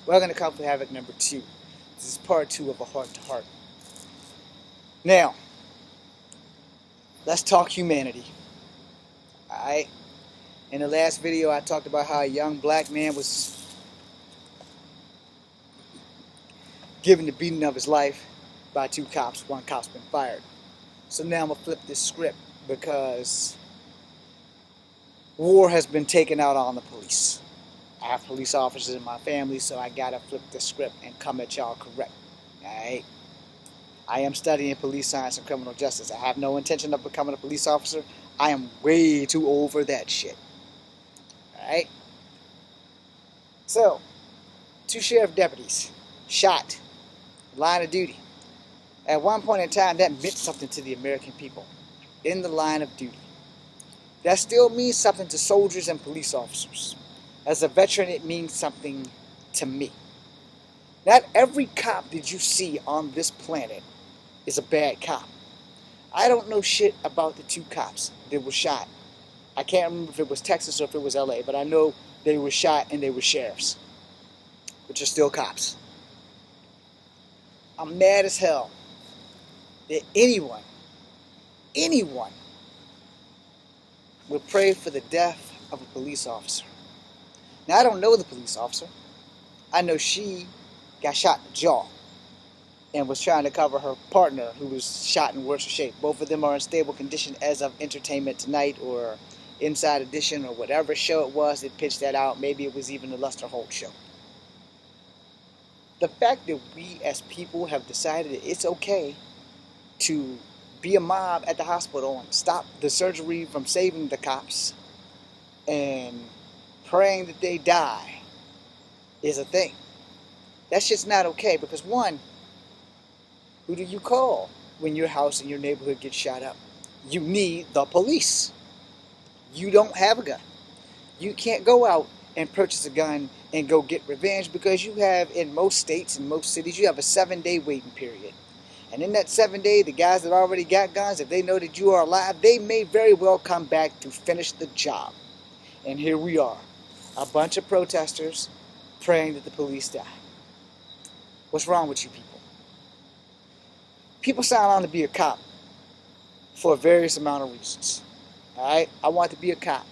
Welcome to Conflict Havoc number 2. This is part 2 of a heart to heart. Now, let's talk humanity. Alright? In the last video, I talked about how a young black man was given the beating of his life by 2 cops. 1 cop's been fired. So now I'm going to flip this script because war has been taken out on the police. I have police officers in my family, so I gotta flip the script and come at y'all correct. Alright? I am studying police science and criminal justice. I have no intention of becoming a police officer. I am way too over that shit. Alright? So, 2 sheriff deputies shot, line of duty. At one point in time, that meant something to the American people. In the line of duty. That still means something to soldiers and police officers. As a veteran, it means something to me. Not every cop that you see on this planet is a bad cop. I don't know shit about the 2 cops that were shot. I can't remember if it was Texas or if it was LA, but I know they were shot and they were sheriffs, which are still cops. I'm mad as hell that anyone would pray for the death of a police officer. Now, I don't know the police officer. I know she got shot in the jaw and was trying to cover her partner who was shot in worse shape. Both of them are in stable condition as of Entertainment Tonight or Inside Edition or whatever show it was that pitched that out. Maybe it was even the Lester Holt show. The fact that we as people have decided that it's okay to be a mob at the hospital and stop the surgery from saving the cops and praying that they die is a thing. That's just not okay because, one, who do you call when your house and your neighborhood gets shot up? You need the police. You don't have a gun. You can't go out and purchase a gun and go get revenge because you have, in most states, in most cities, you have a 7-day waiting period. And in that 7 day, the guys that already got guns, if they know that you are alive, they may very well come back to finish the job. And here we are. A bunch of protesters praying that the police die. What's wrong with you people? People sign on to be a cop for a various amount of reasons. Alright? I want to be a cop.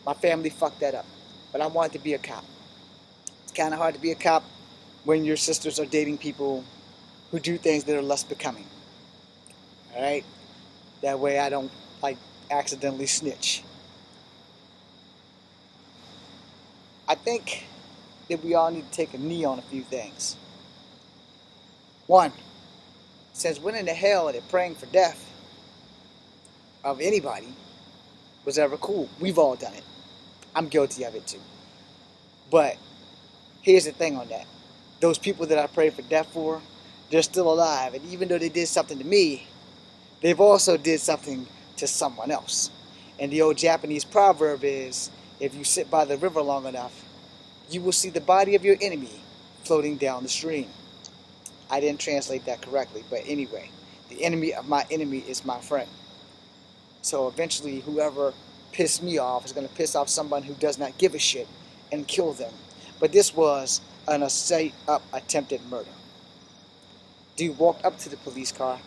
My family fucked that up. But I want to be a cop. It's kind of hard to be a cop when your sisters are dating people who do things that are less becoming. Alright? That way I don't accidentally snitch. I think that we all need to take a knee on a few things. 1, since when in the hell are they praying for death of anybody was ever cool? We've all done it. I'm guilty of it too. But here's the thing on that. Those people that I pray for death for, they're still alive. And even though they did something to me, they've also did something to someone else. And the old Japanese proverb is, if you sit by the river long enough, you will see the body of your enemy floating down the stream. I didn't translate that correctly, but anyway, the enemy of my enemy is my friend. So eventually, whoever pissed me off is going to piss off someone who does not give a shit and kill them. But this was an straight-up attempted murder. Dude walked up to the police car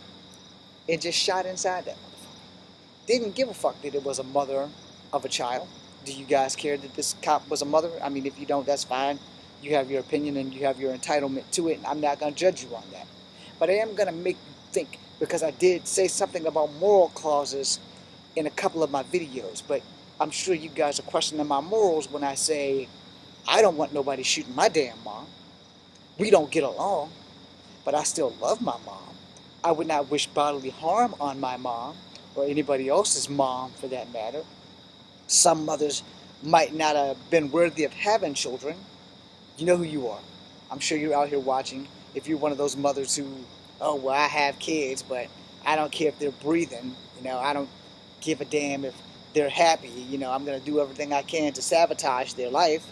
and just shot inside that motherfucker. Didn't give a fuck that it was a mother of a child. Do you guys care that this cop was a mother? I mean, if you don't, that's fine. You have your opinion and you have your entitlement to it, and I'm not going to judge you on that. But I am going to make you think, because I did say something about moral clauses in a couple of my videos, but I'm sure you guys are questioning my morals when I say, I don't want nobody shooting my damn mom. We don't get along, but I still love my mom. I would not wish bodily harm on my mom, or anybody else's mom for that matter. Some mothers might not have been worthy of having children. You know who you are. I'm sure you're out here watching. If you're one of those mothers who, oh, well, I have kids, but I don't care if they're breathing. I don't give a damn if they're happy. I'm going to do everything I can to sabotage their life.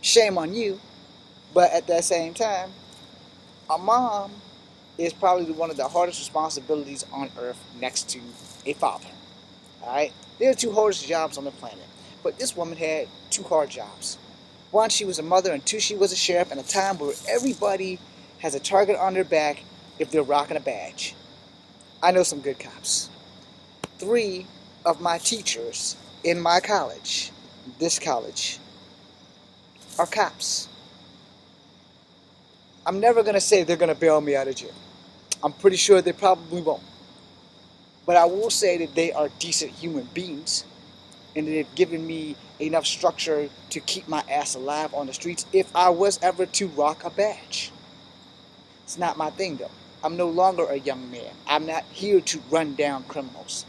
Shame on you. But at that same time, a mom is probably one of the hardest responsibilities on earth next to a father. Alright? There are 2 hardest jobs on the planet. But this woman had 2 hard jobs. One, she was a mother, and two, she was a sheriff in a time where everybody has a target on their back if they're rocking a badge. I know some good cops. 3 of my teachers in my college, this college, are cops. I'm never going to say they're going to bail me out of jail. I'm pretty sure they probably won't. But I will say that they are decent human beings, and they've given me enough structure to keep my ass alive on the streets if I was ever to rock a badge. It's not my thing, though. I'm no longer a young man. I'm not here to run down criminals.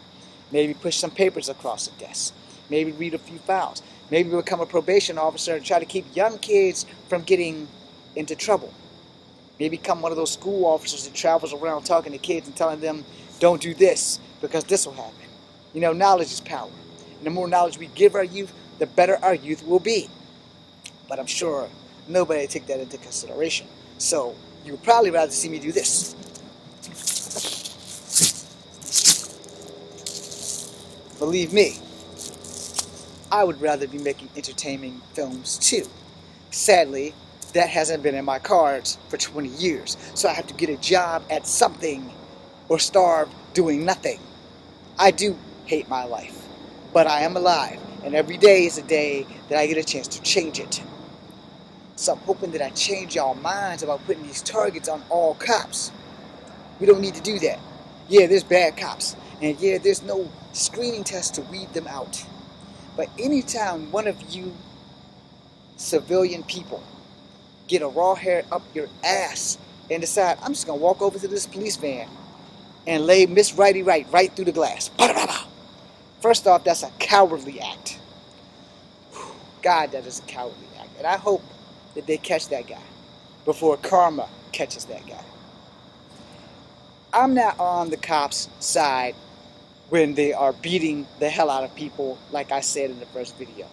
Maybe push some papers across the desk. Maybe read a few files. Maybe become a probation officer and try to keep young kids from getting into trouble. Maybe become one of those school officers that travels around talking to kids and telling them, don't do this because this will happen. You know, knowledge is power. And the more knowledge we give our youth, the better our youth will be. But I'm sure nobody take that into consideration. So you would probably rather see me do this. Believe me, I would rather be making entertaining films too. Sadly, that hasn't been in my cards for 20 years, so I have to get a job at something or starve doing nothing. I do hate my life, but I am alive, and every day is a day that I get a chance to change it. So I'm hoping that I change y'all minds about putting these targets on all cops. We don't need to do that. Yeah, there's bad cops, and yeah, there's no screening test to weed them out. But anytime one of you civilian people get a raw hair up your ass and decide, I'm just going to walk over to this police van and lay Miss Righty right through the glass. First off, that's a cowardly act. God, that is a cowardly act. And I hope that they catch that guy before karma catches that guy. I'm not on the cops' side when they are beating the hell out of people, like I said in the first video.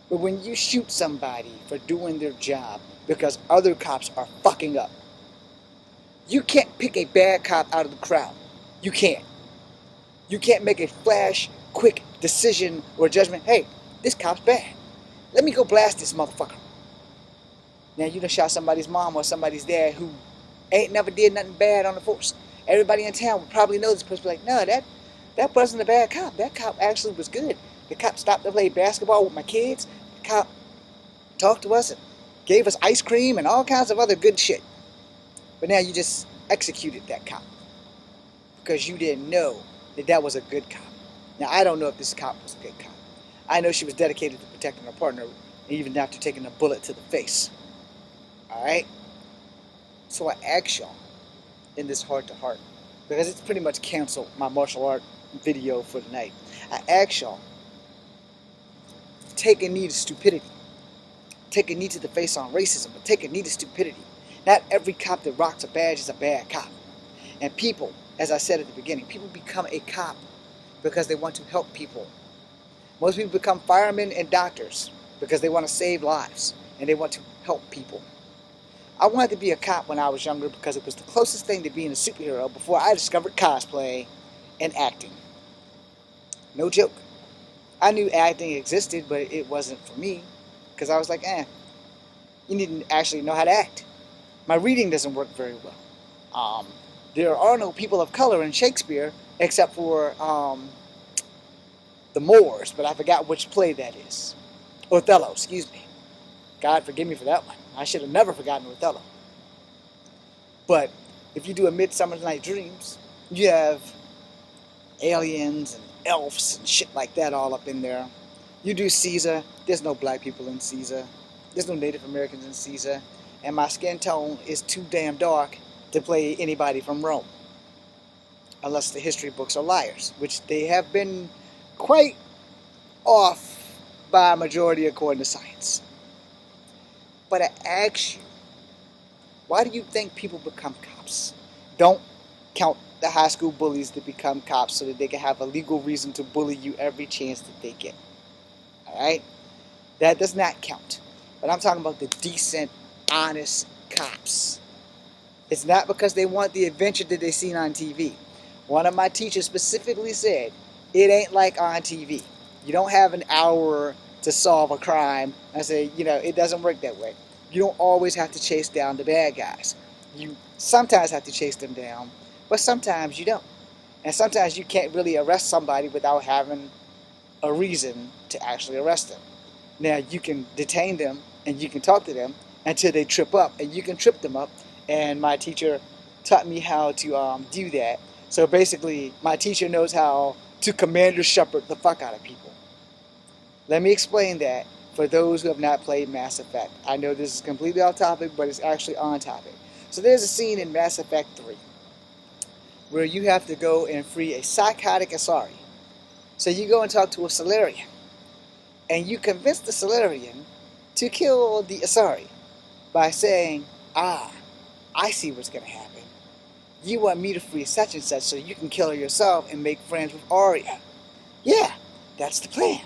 But when you shoot somebody for doing their job because other cops are fucking up, you can't pick a bad cop out of the crowd. You can't. You can't make a flash, quick decision or judgment. Hey, this cop's bad. Let me go blast this motherfucker. Now you done shot somebody's mom or somebody's dad who ain't never did nothing bad on the force. Everybody in town would probably know this person. Like, no, that wasn't a bad cop. That cop actually was good. The cop stopped to play basketball with my kids. The cop talked to us and gave us ice cream and all kinds of other good shit. But now you just executed that cop because you didn't know that was a good cop. Now, I don't know if this cop was a good cop. I know she was dedicated to protecting her partner, even after taking a bullet to the face. Alright? So I ask y'all in this heart-to-heart, because it's pretty much canceled my martial art video for tonight. I ask y'all, take a knee to stupidity. Take a knee to the face on racism, but take a knee to stupidity. Not every cop that rocks a badge is a bad cop. And people, as I said at the beginning, people become a cop because they want to help people. Most people become firemen and doctors because they want to save lives and they want to help people. I wanted to be a cop when I was younger because it was the closest thing to being a superhero before I discovered cosplay and acting. No joke. I knew acting existed, but it wasn't for me because I was like, you need to actually know how to act. My reading doesn't work very well. There are no people of color in Shakespeare except for the Moors, but I forgot which play that is. Othello, excuse me. God forgive me for that one. I should have never forgotten Othello. But if you do A Midsummer Night's Dreams, you have aliens and elves and shit like that all up in there. You do Caesar, there's no black people in Caesar. There's no Native Americans in Caesar. And my skin tone is too damn dark to play anybody from Rome. Unless the history books are liars, which they have been quite off by a majority according to science. But I ask you, why do you think people become cops? Don't count the high school bullies that become cops so that they can have a legal reason to bully you every chance that they get. Alright? That does not count. But I'm talking about the decent, honest cops. It's not because they want the adventure that they seen on TV. One of my teachers specifically said, it ain't like on TV. You don't have an hour to solve a crime. I say, it doesn't work that way. You don't always have to chase down the bad guys. You sometimes have to chase them down, but sometimes you don't. And sometimes you can't really arrest somebody without having a reason to actually arrest them. Now, you can detain them and you can talk to them until they trip up, and you can trip them up. And my teacher taught me how to do that. So basically, my teacher knows how to commander shepherd the fuck out of people. Let me explain that for those who have not played Mass Effect. I know this is completely off topic, but it's actually on topic. So there's a scene in Mass Effect 3 where you have to go and free a psychotic Asari. So you go and talk to a Solarian, and you convince the Solarian to kill the Asari by saying, I see what's going to happen. You want me to free such and such so you can kill her yourself and make friends with Arya. Yeah, that's the plan.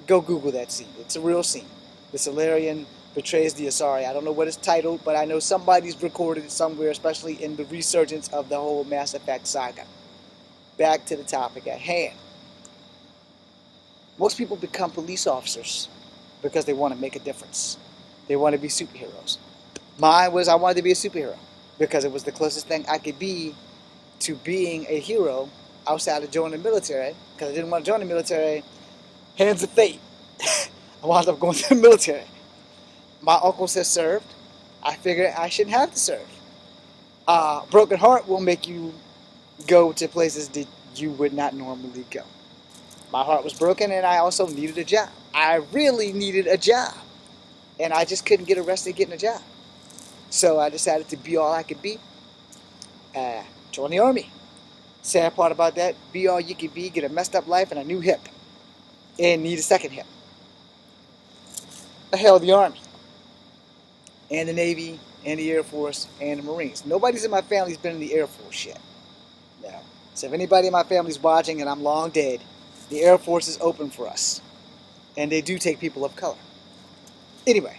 Go Google that scene. It's a real scene. The Solarian betrays the Asari. I don't know what it's titled, but I know somebody's recorded it somewhere, especially in the resurgence of the whole Mass Effect saga. Back to the topic at hand. Most people become police officers because they want to make a difference. They want to be superheroes. Mine was I wanted to be a superhero because it was the closest thing I could be to being a hero outside of joining the military, because I didn't want to join the military. Hands of fate. I wound up going to the military. My uncles have served. I figured I shouldn't have to serve. Broken heart will make you go to places that you would not normally go. My heart was broken, and I also needed a job. I really needed a job. And I just couldn't get arrested getting a job. So I decided to be all I could be. Join the Army. Sad part about that, be all you could be, get a messed up life and a new hip. And need a second hip. The hell, the Army. And the Navy, and the Air Force, and the Marines. Nobody's in my family's been in the Air Force yet. No. So if anybody in my family's watching and I'm long dead, the Air Force is open for us. And they do take people of color. Anyway,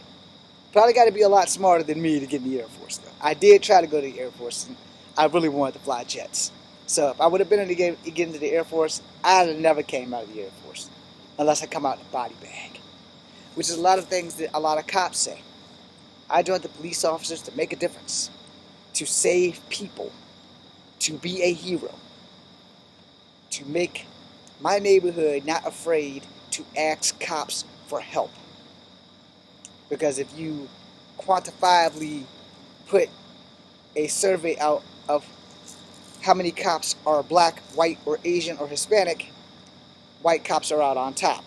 probably got to be a lot smarter than me to get in the Air Force, though. I did try to go to the Air Force, and I really wanted to fly jets. So if I would have been able to get into the Air Force, I'd have never came out of the Air Force. Unless I come out in a body bag. Which is a lot of things that a lot of cops say. I joined the police officers to make a difference. To save people. To be a hero. To make my neighborhood not afraid to ask cops for help. Because if you quantifiably put a survey out of how many cops are black, white, or Asian, or Hispanic, white cops are out on top.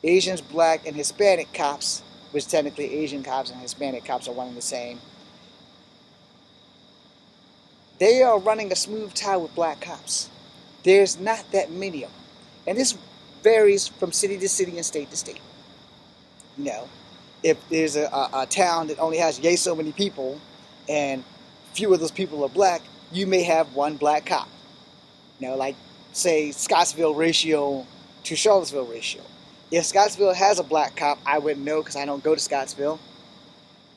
Asians, black, and Hispanic cops, which technically Asian cops and Hispanic cops are one and the same, they are running a smooth tie with black cops. There's not that many of them. And this varies from city to city and state to state. If there's a town that only has yay so many people, and few of those people are black, you may have one black cop. Like, say, Scottsville ratio to Charlottesville ratio. If Scottsville has a black cop, I wouldn't know because I don't go to Scottsville.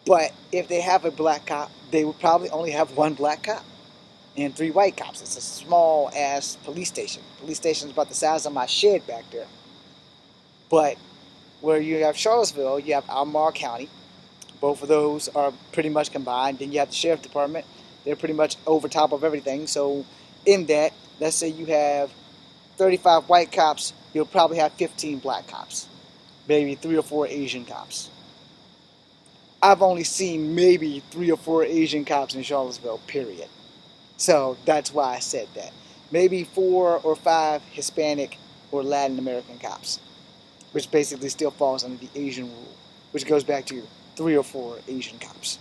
But if they have a black cop, they would probably only have one black cop and 3 white cops. It's a small-ass police station. Police station's about the size of my shed back there. But where you have Charlottesville, you have Albemarle County. Both of those are pretty much combined. Then you have the sheriff department. They're pretty much over top of everything. So in that, let's say you have 35 white cops, you'll probably have 15 black cops. Maybe 3 or 4 Asian cops. I've only seen maybe 3 or 4 Asian cops in Charlottesville, period. So that's why I said that. Maybe 4 or 5 Hispanic or Latin American cops. Which basically still falls under the Asian rule. Which goes back to 3 or 4 Asian cops.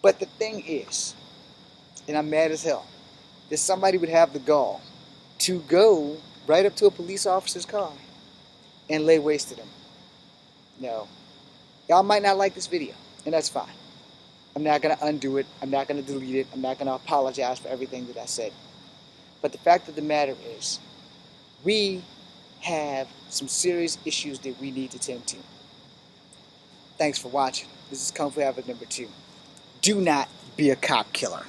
But the thing is, and I'm mad as hell, that somebody would have the gall to go right up to a police officer's car and lay waste to them. No. Y'all might not like this video, and that's fine. I'm not going to undo it. I'm not going to delete it. I'm not going to apologize for everything that I said. But the fact of the matter is, we have some serious issues that we need to tend to. Thanks for watching. This is Kung Fu Havoc number 2. Do not be a cop killer.